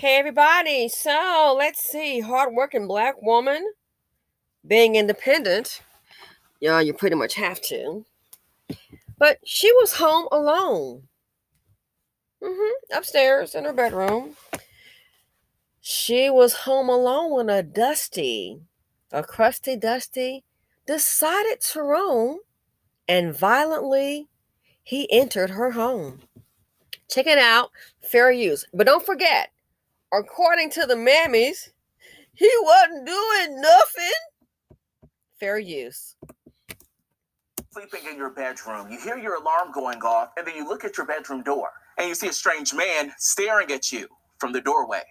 Hey everybody, so let's see. Hardworking black woman being independent. Yeah, you pretty much have to. But she was home alone. Upstairs in her bedroom. She was home alone when a crusty dusty, decided to roam and violently he entered her home. Check it out, fair use. But don't forget, according to the mammies, he wasn't doing nothing. Fair use. Sleeping in your bedroom, you hear your alarm going off, and then you look at your bedroom door, and you see a strange man staring at you from the doorway.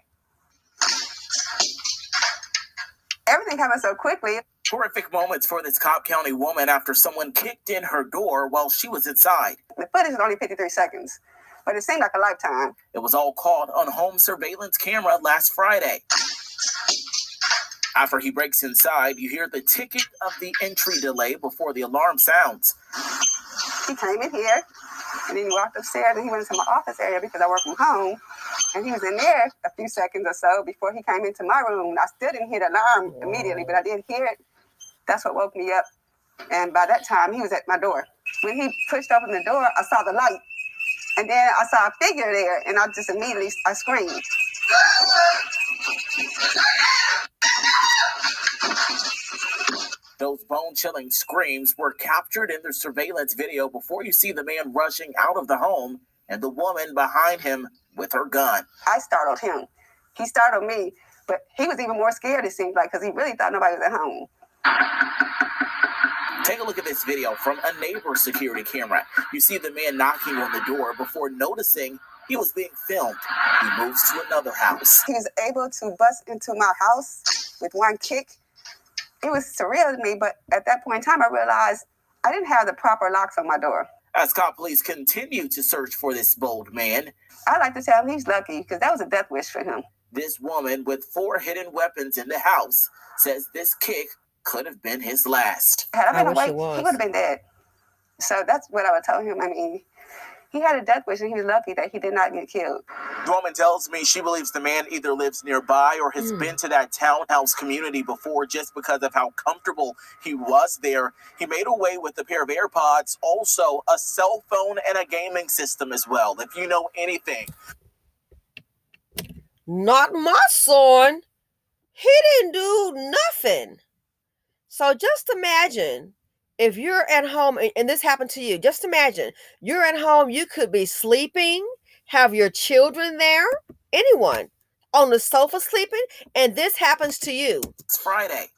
Everything happened so quickly. Horrific moments for this Cobb County woman after someone kicked in her door while she was inside. The footage is only 53 seconds, but it seemed like a lifetime. It was all caught on home surveillance camera last Friday. After he breaks inside, you hear the ticking of the entry delay before the alarm sounds. He came in here, and then he walked upstairs, and he went into my office area because I work from home. And he was in there a few seconds or so before he came into my room. I still didn't hear the alarm immediately, but I did hear it. That's what woke me up. And by that time, he was at my door. When he pushed open the door, I saw the light. And then I saw a figure there, and I screamed. Those bone-chilling screams were captured in the surveillance video before you see the man rushing out of the home and the woman behind him with her gun. I startled him. He startled me, but he was even more scared, it seemed like, because he really thought nobody was at home. Take a look at this video from a neighbor's security camera. You see the man knocking on the door before noticing he was being filmed. He moves to another house. He was able to bust into my house with one kick. It was surreal to me, but at that point in time, I realized I didn't have the proper locks on my door. As Cobb police continue to search for this bold man, I like to tell him he's lucky because that was a death wish for him. This woman with 4 hidden weapons in the house says this kick could have been his last. Had I been awake, he would have been dead. So that's what I would tell him. I mean, he had a death wish and he was lucky that he did not get killed. The woman tells me she believes the man either lives nearby or has been to that townhouse community before just because of how comfortable he was there. He made away with a pair of AirPods, also a cell phone and a gaming system as well. If you know anything. Not my son. He didn't do nothing. So just imagine if you're at home and this happened to you. Just imagine you're at home. You could be sleeping, have your children there, anyone on the sofa sleeping, and this happens to you. It's Friday.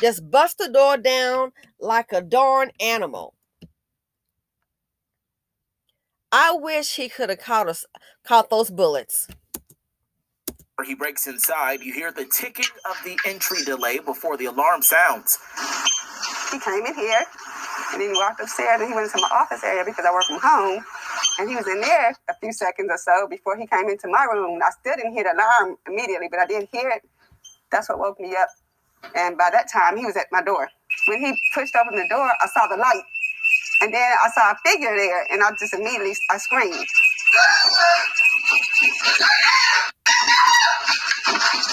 Just bust the door down like a darn animal. I wish he could have caught those bullets. He breaks inside, you hear the ticking of the entry delay before the alarm sounds. He came in here, and then he walked upstairs, and he went into my office area because I work from home. And he was in there a few seconds or so before he came into my room. I still didn't hear the alarm immediately, but I did hear it. That's what woke me up. And by that time, he was at my door. When he pushed open the door, I saw the light. And then I saw a figure there, and I screamed.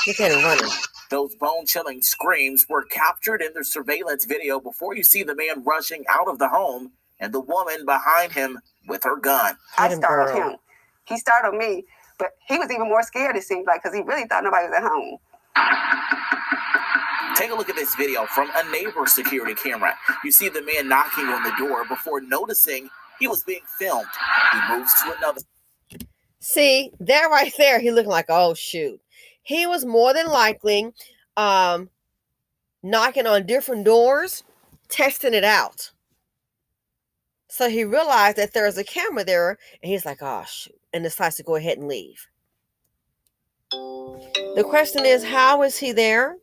Look at him running. Those bone-chilling screams were captured in the surveillance video before you see the man rushing out of the home and the woman behind him with her gun. I startled him. He startled me, but he was even more scared, it seemed like, because he really thought nobody was at home. Take a look at this video from a neighbor's security camera. You see the man knocking on the door before noticing he was being filmed. He moves to another. See, that right there, he looked like, oh, shoot. He was more than likely knocking on different doors, testing it out. So he realized that there's a camera there, and he's like, oh, shoot, and decides to go ahead and leave. The question is, how is he there?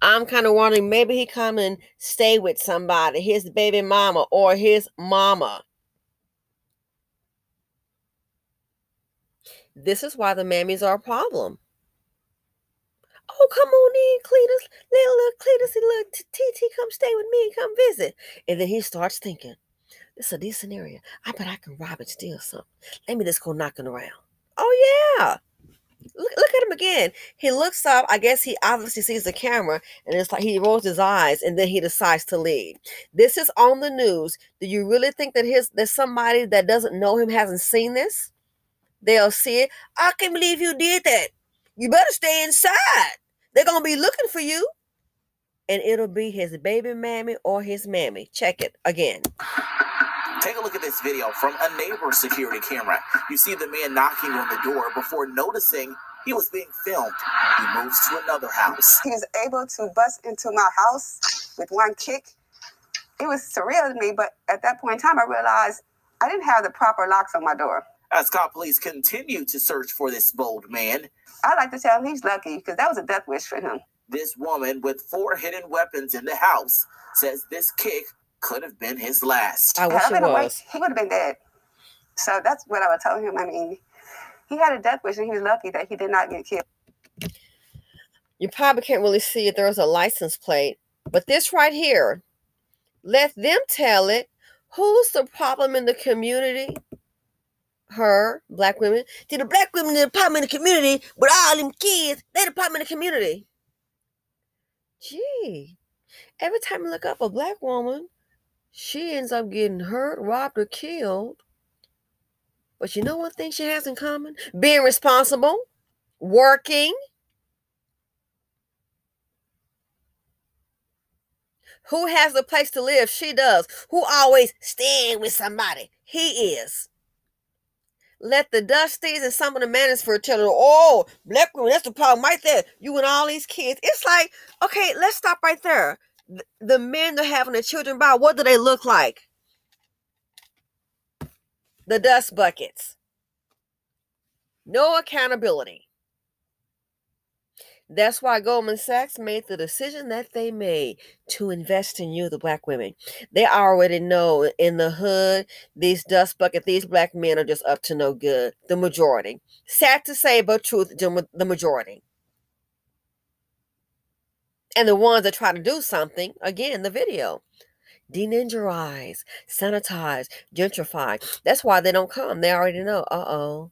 I'm kind of wondering, maybe he come and stay with somebody, his baby mama or his mama. This is why the mammies are a problem. Oh, come on in, Cletus. Little Cletus and little TT, come stay with me. Come visit. And then he starts thinking, this is a decent area. I bet I can rob and steal something. Let me just go knocking around. Oh, yeah. Look at him again. He looks up. I guess he obviously sees the camera, and it's like he rolls his eyes, and then he decides to leave. This is on the news. Do you really think that there's somebody that doesn't know him hasn't seen this? They'll see it. I can't believe you did that. You better stay inside. They're gonna be looking for you, and it'll be his baby mammy or his mammy. Check it again. Take a look at this video from a neighbor's security camera. You see the man knocking on the door before noticing he was being filmed. He moves to another house. He was able to bust into my house with one kick. It was surreal to me, but at that point in time, I realized I didn't have the proper locks on my door. As cop police continue to search for this bold man, I like to tell him he's lucky because that was a death wish for him. this woman with 4 hidden weapons in the house says this kick could have been his last. I wish it was. He would have been dead. So that's what I would tell him. I mean, he had a death wish and he was lucky that he did not get killed. You probably can't really see it. There's a license plate. But this right here, let them tell it. Who's the problem in the community? Her, black women. See, the black women in the problem in the community with all them kids, they're the problem in the community. Gee, every time you look up a black woman, she ends up getting hurt, robbed, or killed. But you know one thing she has in common? Being responsible, working. Who has a place to live? She does. Who always staying with somebody? He is. Let the Dusties and some of the manosphere tell her, oh, black women, that's the problem right there. You and all these kids. It's like, okay, let's stop right there. The men they're having the children by, what do they look like? The dust buckets. No accountability. That's why Goldman Sachs made the decision that they made to invest in you, the black women. They already know in the hood, these dust bucket, these black men are just up to no good. The majority. Sad to say, but truth, the majority. And the ones that try to do something, again, the video. Deningerize, sanitize, gentrify. That's why they don't come. They already know, uh-oh.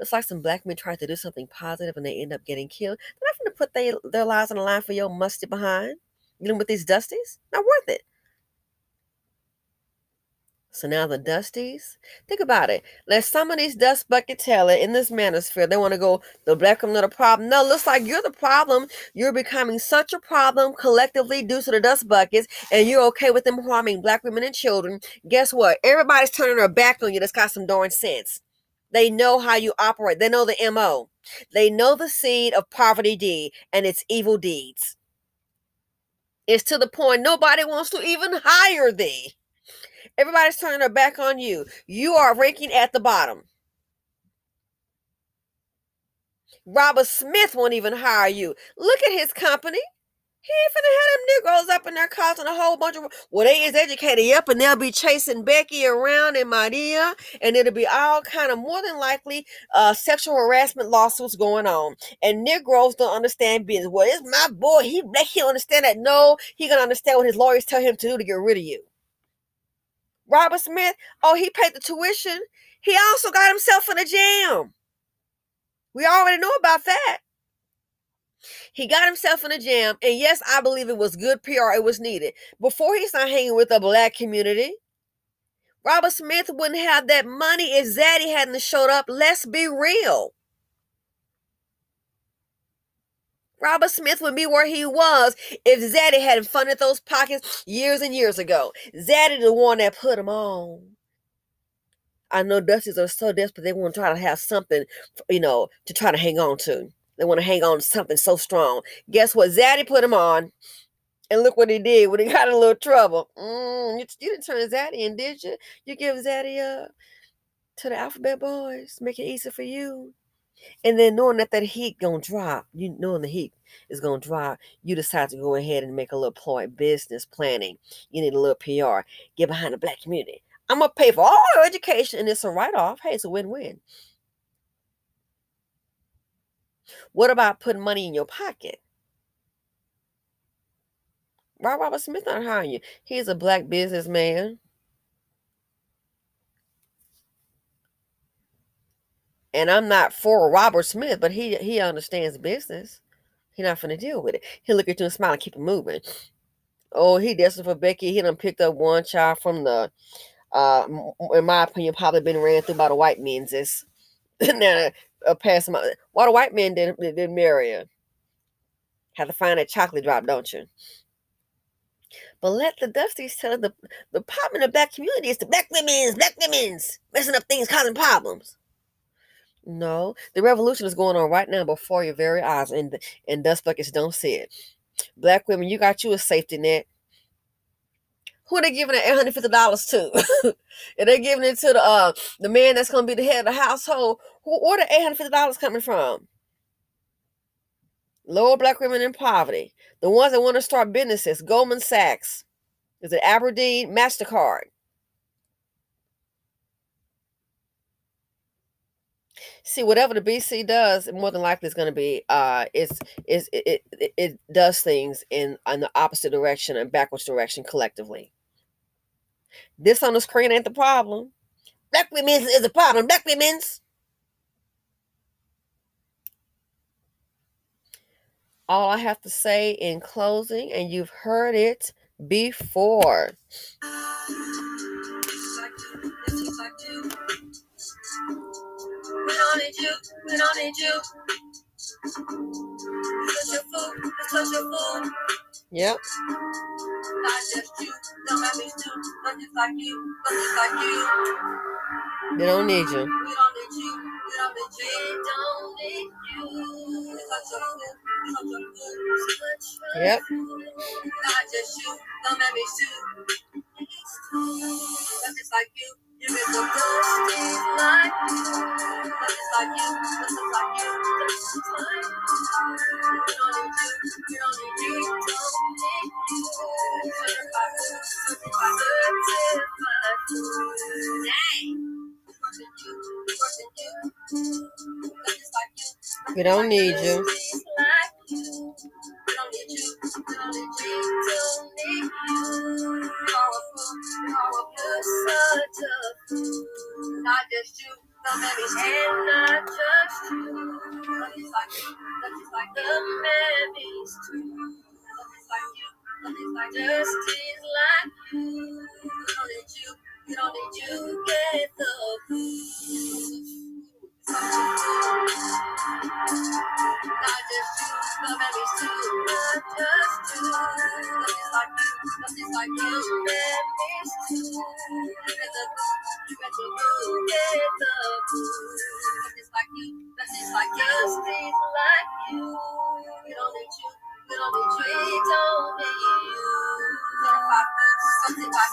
It's like some black men try to do something positive and they end up getting killed. They're not going to put their lives on the line for your musty behind. Dealing with these Dusties? Not worth it. So now the Dusties, think about it. Let some of these dust bucket tell it in this manosphere. They want to go, the black women are the problem. No, looks like you're the problem. You're becoming such a problem collectively due to the dust buckets, and you're okay with them harming black women and children. Guess what? Everybody's turning their back on you that's got some darn sense. They know how you operate. They know the MO. They know the seed of poverty D and its evil deeds. It's to the point nobody wants to even hire thee. Everybody's turning their back on you. You are ranking at the bottom. Robert Smith won't even hire you. Look at his company. He ain't finna have them Negroes up in there causing a whole bunch of... Well, they is educated, yep, and they'll be chasing Becky around and Maria, and it'll be all kind of, more than likely, sexual harassment lawsuits going on. And Negroes don't understand business. Well, it's my boy. He don't understand that. No, he gonna understand what his lawyers tell him to do to get rid of you. Robert Smith, oh, he paid the tuition. He also got himself in a jam. We already know about that. He got himself in a jam, and yes, I believe it was good PR. It was needed. Before he started hanging with the black community, Robert Smith wouldn't have that money if Zaddy hadn't showed up. Let's be real. Robert Smith would be where he was if Zaddy hadn't funded those pockets years and years ago. Zaddy the one that put him on. I know Dusties are so desperate they want to try to have something, to try to hang on to. They want to hang on to something so strong. Guess what? Zaddy put him on. And look what he did when he got in a little trouble. You didn't turn Zaddy in, did you? You give Zaddy to the Alphabet Boys. Make it easy for you. And then knowing that heat going to drop, knowing the heat is going to drop, you decide to go ahead and make a little ploy business planning. You need a little PR. Get behind the black community. I'm going to pay for all your education, and it's a write-off. Hey, it's a win-win. What about putting money in your pocket? Why Robert Smith not hiring you? He's a black businessman. And I'm not for Robert Smith, but he understands business. He not finna deal with it. He'll look at you and smile and keep it moving. Oh, he destined for Becky. He done picked up one child from the, in my opinion, probably been ran through by the white men's. And then pass him out. Why the white men didn't marry her? Have to find that chocolate drop, don't you? But let the Dusties tell the problem in the black community is the black women's messing up things, causing problems. No, the revolution is going on right now before your very eyes, and dust buckets don't see it. Black women, you got you a safety net. Who are they giving that $850 to? Are they giving it to the man that's going to be the head of the household? Where the $850 coming from? Lower black women in poverty. The ones that want to start businesses. Goldman Sachs. Is it Aberdeen? MasterCard. See, whatever the BC does, more than likely it's going to be, it does things in the opposite direction and backwards direction collectively. This on the screen ain't the problem. Black women's is the problem. Black women's. All I have to say in closing, and you've heard it before. We don't need you. We don't need you. Touch your food. Touch your food. Yep. Not just you. Don't make me too. Not just like you. Not just like you. They don't need you. We don't need you. We don't need you. We don't need you. Touch your food. Touch your food. Yep. Not just you. Don't make me too. Not just like you. You make the dusty like you. Not just like you. Not just like you. Just like you. We don't need you. We don't need you. We don't need you. Certified food. Certified food. Dang. We don't need you. Not just you, the babies, and not just you. Nothing's like you, nothing's like the babies too. Nothing's like you, nothing's like justice like you. We don't need you, we don't need you. Get the food. Not just you, the babies too. Not just you. Nothing's like you, nothing's like you. Babies too. You get the food, you get the food. Get the food. Nothing's like you, nothing's like justice like you. We don't need you, we don't need you. We don't need you. Certified food, certified